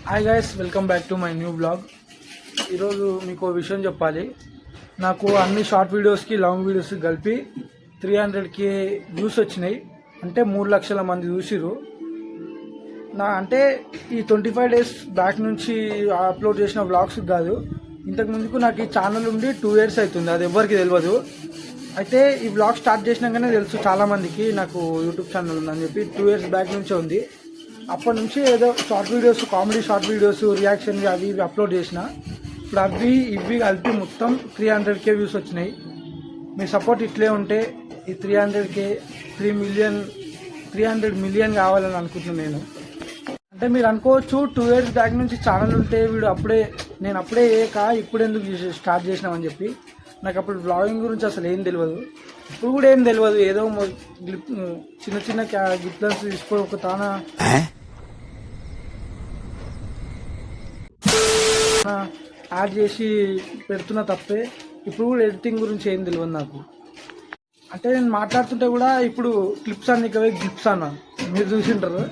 Hi guys, welcome back to my new blog. ఈరోజు మీకు విషయం చెప్పాలి. నాకు అన్ని షార్ట్ వీడియోస్కి లాంగ్ వీడియోస్కి కలిపి 300K వ్యూస్ వచ్చినాయి. అంటే 3 లక్షల మంది చూసిరు. అంటే ఈ 25 డేస్ బ్యాక్ నుంచి అప్లోడ్ చేసిన వ్లాగ్స్ కాదు. ఇంతకుముందుకు నాకు ఈ ఛానల్ ఉండి 2 years అవుతుంది. అది ఎవరికి తెలియదు. అయితే ఈ వ్లాగ్ స్టార్ట్ చేసినాకనే తెలుసు చాలామందికి నాకు యూట్యూబ్ ఛానల్ ఉందని చెప్పి. 2 years బ్యాక్ నుంచే ఉంది. అప్పటి నుంచి ఏదో short videos, comedy short videos, reaction అవి ఇవి అప్లోడ్ చేసిన. ఇప్పుడు అవి ఇవి కలిపి మొత్తం 300K వ్యూస్ వచ్చినాయి. మీ సపోర్ట్ ఇట్లే ఉంటే ఈ 300K 300 మిలియన్ కావాలని అనుకుంటున్నాను నేను. అంటే మీరు అనుకోవచ్చు 2 years బ్యాక్ నుంచి ఛానల్ ఉంటే నేను అప్పుడే ఇప్పుడు ఎందుకు స్టార్ట్ చేసినామని చెప్పి. నాకు అప్పుడు బ్లాగింగ్ గురించి అసలు ఏం తెలియదు. ఇప్పుడు కూడా ఏం తెలియదు. ఏదో చిన్న చిన్న గిఫ్ట్స్ తీసుకొని ఒక తాన యాడ్ చేసి పెడుతున్నా తప్పే. ఇప్పుడు కూడా ఎడిటింగ్ గురించి ఏం తెలియదు నాకు. అంటే నేను మాట్లాడుతుంటే కూడా ఇప్పుడు క్లిప్స్ అన్ని క్లిప్స్ అన్న మీరు చూసింటారు.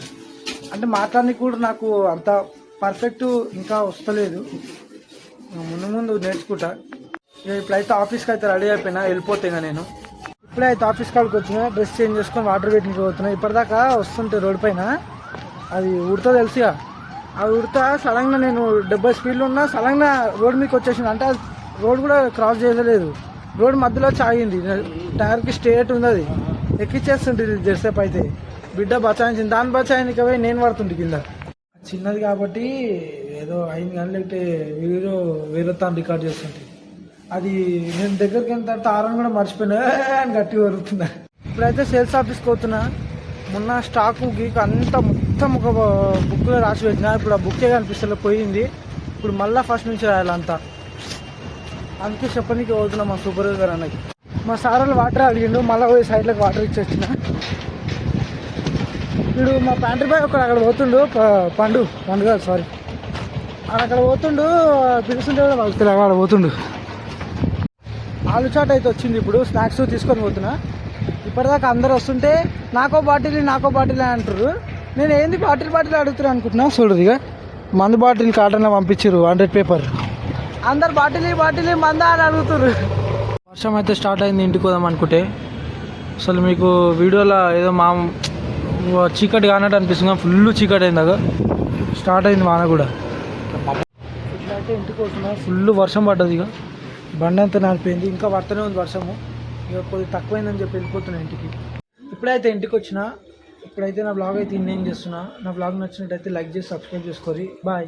అంటే మాట్లాడడానికి కూడా నాకు అంత పర్ఫెక్ట్ ఇంకా వస్తలేదు. ముందు నేర్చుకుంటా. ఇప్పుడైతే ఆఫీస్కి అయితే రెడీ అయిపోయినా, వెళ్ళిపోతాయిగా నేను. ఇప్పుడైతే ఆఫీస్ కాడికి వచ్చిన, డ్రెస్ చేంజ్ చేసుకొని వాటర్ పెట్టించి పోతున్నా. ఇప్పటిదాకా వస్తుంటే రోడ్ పైన అది ఉడతా తెలుసుగా. అది ఉడతా సడన్గా నేను 70 స్పీడ్లో ఉన్నా, సడన్గా రోడ్ మీకు వచ్చేసింది. అంటే రోడ్ కూడా క్రాస్ చేయలేదు. రోడ్ మధ్యలో ఆగింది. టైర్కి స్ట్రేట్ ఉంది. అది ఎక్కిచ్చేస్తుంటుంది జెర్సేపు. అయితే బిడ్డ బచాయించింది. దాన్ని బచాయింది పోయి నేను పడుతుంటే కింద. చిన్నది కాబట్టి ఏదో అయింది కానీ, లేకపోతే వేరే తాను రికార్డ్ చేస్తుంటే అది నేను దగ్గరికి వెళ్ళిన తర్వాత ఆరని కూడా మర్చిపోయినా అని గట్టిగా వరుగుతున్నా. ఇప్పుడైతే సేల్స్ ఆఫీస్కి పోతున్నా. మొన్న స్టాకు గీక్ అంతా మొత్తం ఒక బుక్లో రాసి పెట్టినా. ఇప్పుడు ఆ బుక్కే కనిపిస్తలే, పోయింది. ఇప్పుడు మళ్ళీ ఫస్ట్ నుంచి రాయాలంతా. అందుకే చెప్పనీకి పోతున్నా మా సూపర్వైజర్ అన్నకి. మా సార్లు వాటర్ అడిగిండు, మళ్ళీ పోయి సైడ్లోకి వాటర్ ఇచ్చి వచ్చిన. ఇప్పుడు మా ప్యాంట్రీ బాయ్ అక్కడ పోతుండు, పండుగ సారీ అక్కడ పోతుండు. పిలుస్తుంటే కూడా వాళ్ళు అక్కడ పోతుండు. ఆలు చాట్ అయితే వచ్చింది. ఇప్పుడు స్నాక్స్ తీసుకొని పోతున్నా. ఇప్పటిదాకా అందరు వస్తుంటే నాకో బాటిల్ అంటారు. నేను ఏంది బాటిల్ అడుగుతున్నా అనుకుంటున్నా. చూడదు ఇక మందు బాటిల్ కాటన్లో పంపించారు 100 పేపర్. అందరు బాటిల్ మందా అని అడుగుతారు. వర్షం అయితే స్టార్ట్ అయింది. ఇంటికి పోదాం అనుకుంటే అసలు మీకు వీడియోలో ఏదో చీకటి కానట్టు అనిపిస్తుంది. ఫుల్ చీకటి అయింది. దాకా స్టార్ట్ అయింది వాన కూడా. ఇట్లయితే ఇంటికి పోతున్నా. ఫుల్ వర్షం పడ్డది. ఇక బండి అంతా నాడిపోయింది. ఇంకా పడుతూనే ఉంది వర్షము. ఇక కొద్దిగా తక్కువైందని చెప్పి వెళ్ళిపోతున్నా ఇంటికి. ఇప్పుడైతే ఇంటికి వచ్చిన. ఇప్పుడైతే నా బ్లాగ్ అయితే ఇన్నేం చేస్తున్నా. నా బ్లాగ్ నచ్చినట్టయితే లైక్ చేసి సబ్స్క్రైబ్ చేసుకోరి. బాయ్.